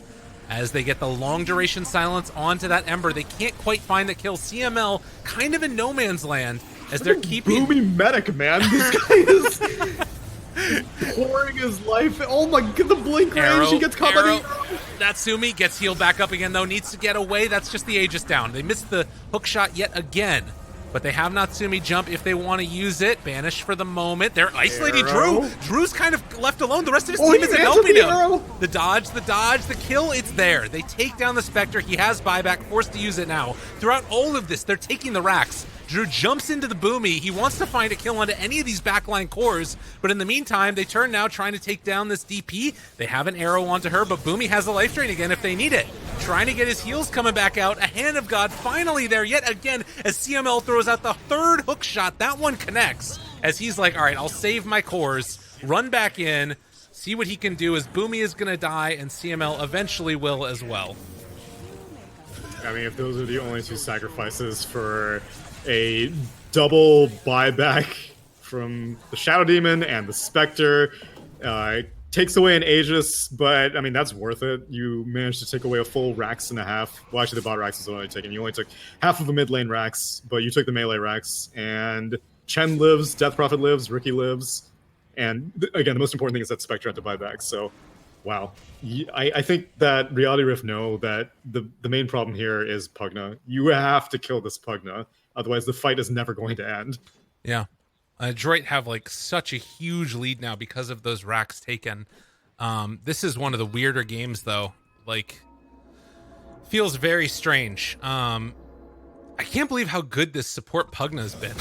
Speaker 1: As they get the long duration silence onto that Ember, they can't quite find the kill. CML kind of in no man's land. As they're keeping
Speaker 3: Boomy medic, man. This guy is pouring his life. Oh my god, the blink range. He gets caught by the
Speaker 1: Natsumi gets healed back up again, though. Needs to get away. That's just the Aegis down. They missed the hook shot yet again. But they have Natsumi jump if they want to use it. Banish for the moment. They're isolating
Speaker 3: Arrow.
Speaker 1: Drew. Drew's kind of left alone. The rest of his
Speaker 3: Oh,
Speaker 1: team
Speaker 3: he
Speaker 1: isn't
Speaker 3: answered
Speaker 1: helping
Speaker 3: the
Speaker 1: him.
Speaker 3: arrow.
Speaker 1: The dodge, the kill, it's there. They take down the Spectre. He has buyback, forced to use it now. Throughout all of this, they're taking the racks. Drew jumps into the Boomy. He wants to find a kill onto any of these backline cores, but in the meantime, they turn now trying to take down this DP. They have an arrow onto her, but Boomy has a life drain again if they need it. Trying to get his heals coming back out. A Hand of God finally there yet again as CML throws out the third hook shot. That one connects as he's like, all right, I'll save my cores, run back in, see what he can do as Boomy is going to die and CML eventually will as well.
Speaker 3: I mean, if those are the only two sacrifices for a double buyback from the Shadow Demon and the Spectre, takes away an Aegis, but I mean, that's worth it. You managed to take away a full Rax and a half. Well, actually, the bot Rax is only taken. You only took half of the mid lane Rax, but you took the melee Rax, and Chen lives, Death Prophet lives, Ricky lives, and again, the most important thing is that Spectre had to buy back, so wow. I think that Reality Rift know that the main problem here is Pugna. You have to kill this Pugna, otherwise the fight is never going to end.
Speaker 1: Yeah. Adroit have like such a huge lead now because of those racks taken. This is one of the weirder games though. Like, feels very strange. I can't believe how good this support Pugna's been.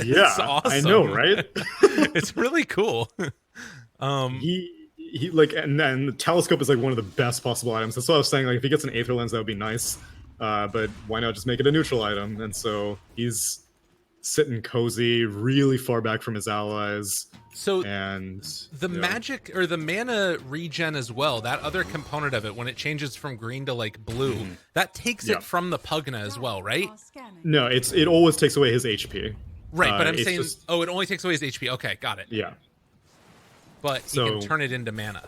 Speaker 3: Yeah,
Speaker 1: awesome.
Speaker 3: I know, right?
Speaker 1: It's really cool.
Speaker 3: He like, and then the telescope is like one of the best possible items. That's what I was saying. Like, if he gets an Aether Lens, that would be nice. But why not just make it a neutral item? And so he's sitting cozy, really far back from his allies.
Speaker 1: So
Speaker 3: and
Speaker 1: the magic or the mana regen as well, that other component of it, when it changes from green to like blue, that takes it from the Pugna as well, right?
Speaker 3: No, it always takes away his HP.
Speaker 1: Right, but I'm saying,
Speaker 3: just,
Speaker 1: oh, it only takes away his HP. Okay, got it.
Speaker 3: Yeah.
Speaker 1: But he can turn it into mana.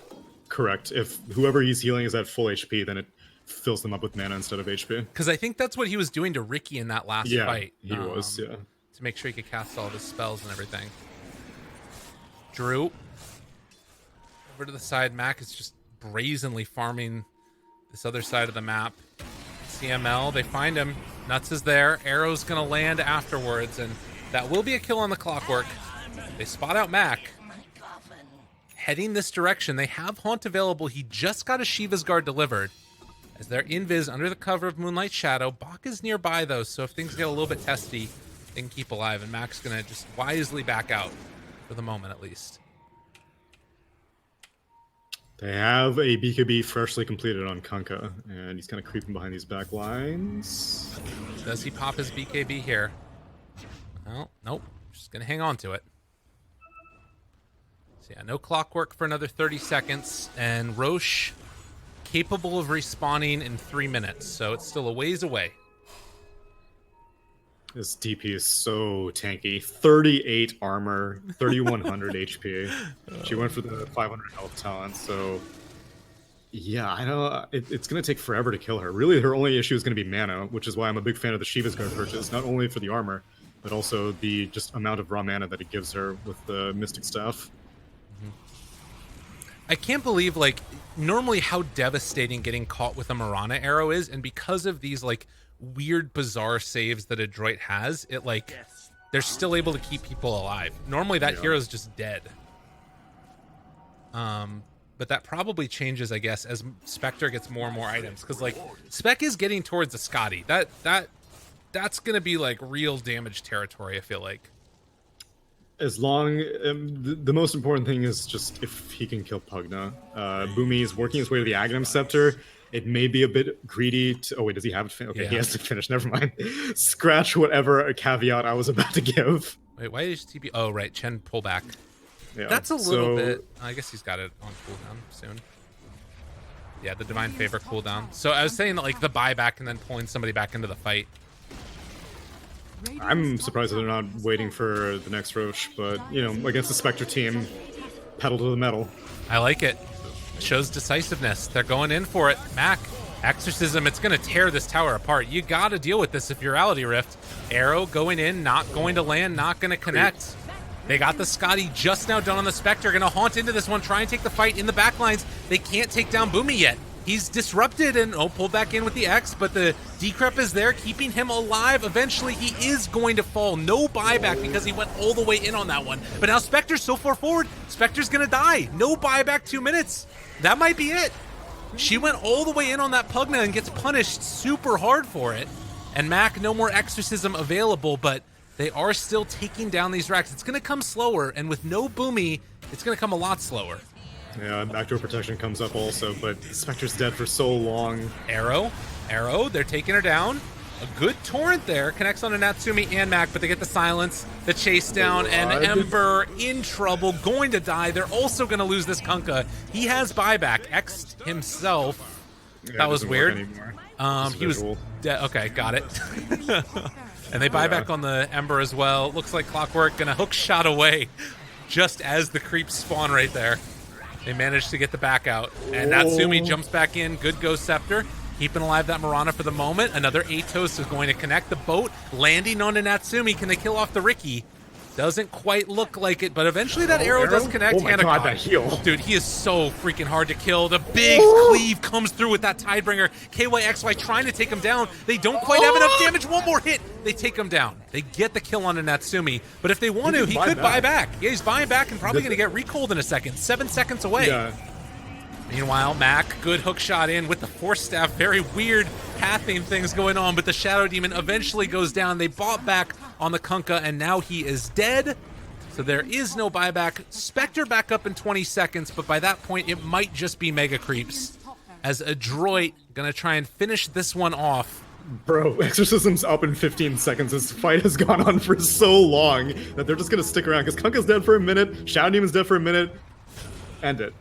Speaker 3: Correct. If whoever he's healing is at full HP, then it fills them up with mana instead of HP.
Speaker 1: Because I think that's what he was doing to Ricky in that last fight.
Speaker 3: He was, yeah.
Speaker 1: To make sure he could cast all of his spells and everything. Drew. Over to the side. Mac is just brazenly farming this other side of the map. CML, they find him. Nuts is there. Arrow's going to land afterwards, and that will be a kill on the Clockwork. They spot out Mac. Heading this direction. They have Haunt available. He just got a Shiva's Guard delivered. As they're invis under the cover of Moonlight Shadow. Bach is nearby, though, so if things get a little bit testy, they can keep alive, and Mac's going to just wisely back out, for the moment at least.
Speaker 3: They have a BKB freshly completed on Kunkka, and he's kind of creeping behind these back lines.
Speaker 1: Does he pop his BKB here? Well, nope. Just going to hang on to it. So yeah, no Clockwork for another 30 seconds, and Roche capable of respawning in 3 minutes, so it's still a ways away.
Speaker 3: This DP is so tanky. 38 armor, 3100 HP. She went for the 500 health talent, so yeah, I know it's going to take forever to kill her. Really, her only issue is going to be mana, which is why I'm a big fan of the Shiva's Guard purchase, not only for the armor, but also the just amount of raw mana that it gives her with the Mystic Staff.
Speaker 1: I can't believe, like, normally how devastating getting caught with a Mirana arrow is, and because of these, like, weird, bizarre saves that Adroit has, it, like, they're still able to keep people alive. Normally that hero's just dead. But that probably changes, I guess, as Spectre gets more and more items, because, like, Spec is getting towards a Scotty. That's gonna be, like, real damage territory, I feel like.
Speaker 3: As long, the most important thing is just if he can kill Pugna. Boomy is working his way to the Aghanim Scepter. It may be a bit greedy to... Oh, wait, does he have it? Okay, he has to finish. Never mind. Scratch whatever a caveat I was about to give.
Speaker 1: Wait, why is TP... Oh, right, Chen pull back.
Speaker 3: Yeah,
Speaker 1: that's a little bit... I guess he's got it on cooldown soon. Yeah, the Divine Favor cooldown. So I was saying that, like, the buyback and then pulling somebody back into the fight.
Speaker 3: I'm surprised that they're not waiting for the next Roche, but, you know, against the Spectre team, pedal to the metal.
Speaker 1: I like it. Shows decisiveness. They're going in for it. Mac, Exorcism, it's going to tear this tower apart. You got to deal with this if you're Reality Rift. Arrow going in, not going to land, not going to connect. They got the Scotty just now done on the Spectre. Going to haunt into this one, try and take the fight in the backlines. They can't take down Boomy yet. He's disrupted and pulled back in with the X, but the decrep is there, keeping him alive. Eventually, he is going to fall. No buyback because he went all the way in on that one. But now Spectre's so far forward, Spectre's going to die. No buyback, 2 minutes. That might be it. She went all the way in on that Pugna and gets punished super hard for it. And Mac, no more Exorcism available, but they are still taking down these racks. It's going to come slower, and with no Boomy, it's going to come a lot slower.
Speaker 3: Yeah, backdoor protection comes up also, but Spectre's dead for so long.
Speaker 1: Arrow, they're taking her down. A good torrent there, connects on to Natsumi and Mac, but they get the silence, the chase down, and Ember in trouble, going to die. They're also going to lose this Kunkka. He has buyback, X'd himself.
Speaker 3: Yeah,
Speaker 1: that was weird. He was dead. Okay, got it. And they buy back on the Ember as well. Looks like Clockwork gonna hook shot away just as the creeps spawn right there. They managed to get the back out. And Natsumi jumps back in. Good go Scepter. Keeping alive that Mirana for the moment. Another Atos is going to connect the boat. Landing onto Natsumi. Can they kill off the Riki? Doesn't quite look like it, but eventually that arrow does connect.
Speaker 3: Oh my god, that heal.
Speaker 1: Dude, he is so freaking hard to kill. The big cleave comes through with that Tidebringer. KYXY trying to take him down. They don't quite have enough damage. One more hit. They take him down. They get the kill on a Natsumi, but if they want to, he could buy back. Yeah, he's buying back and probably going to get recalled in a second. 7 seconds away.
Speaker 3: Yeah.
Speaker 1: Meanwhile, Mac, good hook shot in with the Force Staff. Very weird pathing things going on, but the Shadow Demon eventually goes down. They bought back on the Kunkka, and now he is dead. So there is no buyback. Spectre back up in 20 seconds, but by that point, it might just be Mega Creeps. As Adroit gonna try and finish this one off.
Speaker 3: Bro, Exorcism's up in 15 seconds. This fight has gone on for so long that they're just gonna stick around, because Kunkka's dead for a minute, Shadow Demon's dead for a minute. End it.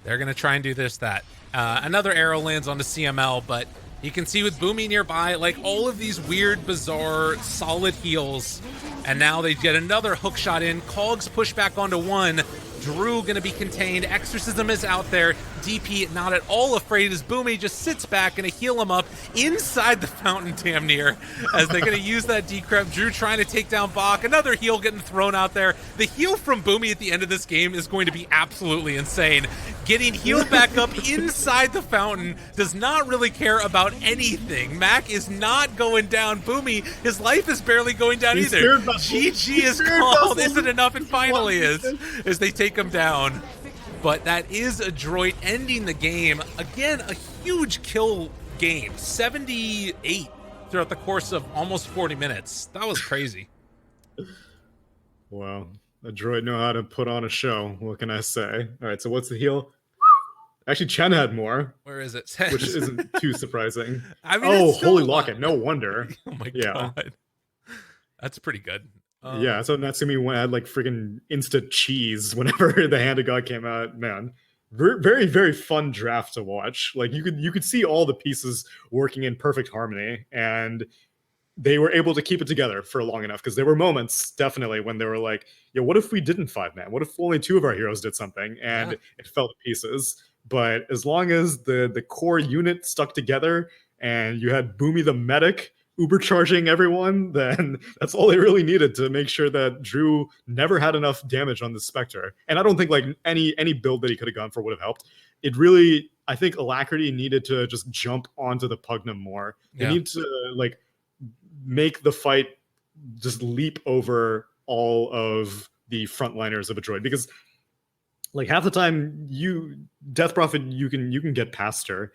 Speaker 1: They're going to try and do that. Another arrow lands onto CML, but you can see with Boomy nearby, like all of these weird, bizarre, solid heals. And now they get another hook shot in. Cogs push back onto one. Drew going to be contained. Exorcism is out there. DP not at all afraid as Boomy just sits back and heal him up inside the fountain damn near as they're going to use that decrep. Drew trying to take down Bach. Another heal getting thrown out there. The heal from Boomy at the end of this game is going to be absolutely insane. Getting healed back up inside the fountain, does not really care about anything. Mac is not going down. Boomy, his life is barely going down either. GG is called. Isn't enough? And finally is, as they take him down. But that is Adroit ending the game. Again, a huge kill game. 78 throughout the course of almost 40 minutes. That was crazy.
Speaker 3: Wow. Adroit know how to put on a show. What can I say? All right, so what's the heal? Actually, Chen had more.
Speaker 1: Where is it?
Speaker 3: Which isn't too surprising.
Speaker 1: I mean,
Speaker 3: oh, Holy Locket. No wonder.
Speaker 1: Oh my god. That's pretty good.
Speaker 3: Yeah, so Natsumi had like freaking instant cheese whenever the Hand of God came out. Man, very, very fun draft to watch. Like you could see all the pieces working in perfect harmony, and they were able to keep it together for long enough, because there were moments definitely when they were like, "Yo, what if we didn't 5-man? What if only 2 of our heroes did something?" And it fell to pieces. But as long as the core unit stuck together, and you had Boomy the medic uber charging everyone, then that's all they really needed to make sure that Drew never had enough damage on the Spectre. And I don't think like any build that he could have gone for would have helped. It really, I think Alacrity needed to just jump onto the Pugnum more. They need to like make the fight just leap over all of the frontliners of Adroit, because like half the time Death Prophet you can get past her.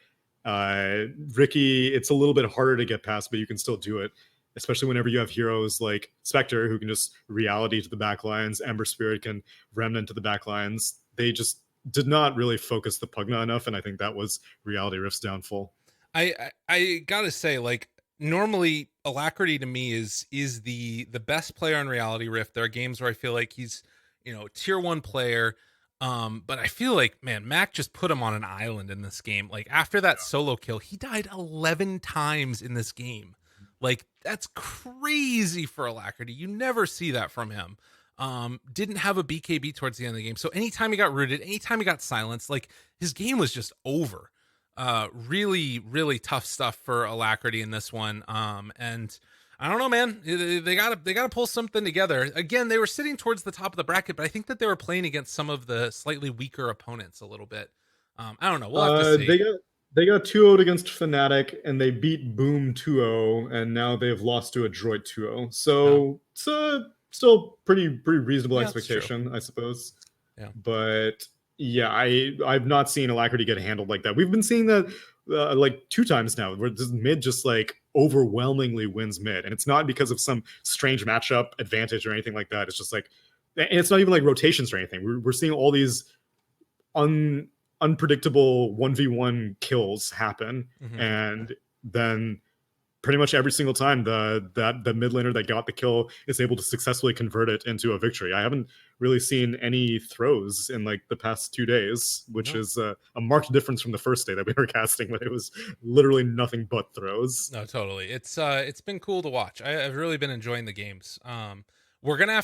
Speaker 3: Riki, it's a little bit harder to get past, but you can still do it, especially whenever you have heroes like Spectre who can just reality to the backlines. Ember Spirit can remnant to the backlines. They just did not really focus the Pugna enough, and I think that was Reality Rift's downfall.
Speaker 1: I gotta say, like, normally Alacrity to me is the best player in Reality Rift. There are games where I feel like he's, tier 1 player. But I feel like, man, Mac just put him on an island in this game. Like, after that solo kill, he died 11 times in this game. Like, that's crazy for Alacrity. You never see that from him. Didn't have a BKB towards the end of the game. So anytime he got rooted, anytime he got silenced, like, his game was just over. Really, really tough stuff for Alacrity in this one. And I don't know, man. They gotta pull something together. Again, they were sitting towards the top of the bracket, but I think that they were playing against some of the slightly weaker opponents a little bit. I don't know. We'll have to see.
Speaker 3: They got 2-0 against Fnatic, and they beat Boom 2-0, and now they've lost to Adroit 2-0.
Speaker 1: Oh,
Speaker 3: So it's a still pretty reasonable
Speaker 1: yeah, that's true.
Speaker 3: expectation, I suppose.
Speaker 1: Yeah.
Speaker 3: But yeah, I've not seen Alacrity get handled like that. We've been seeing that like 2 times now, where this mid just like overwhelmingly wins mid, and it's not because of some strange matchup advantage or anything like that. It's just like, and it's not even like rotations or anything. We're seeing all these un unpredictable 1v1 kills happen,
Speaker 1: Hmm.
Speaker 3: and then pretty much every single time the mid laner that got the kill is able to successfully convert it into a victory. I haven't really seen any throws in like the past 2 days, which
Speaker 1: No,
Speaker 3: is a marked difference from the first day that we were casting when it was literally nothing but throws.
Speaker 1: no, totally. It's been cool to watch. I've really been enjoying the games. We're gonna have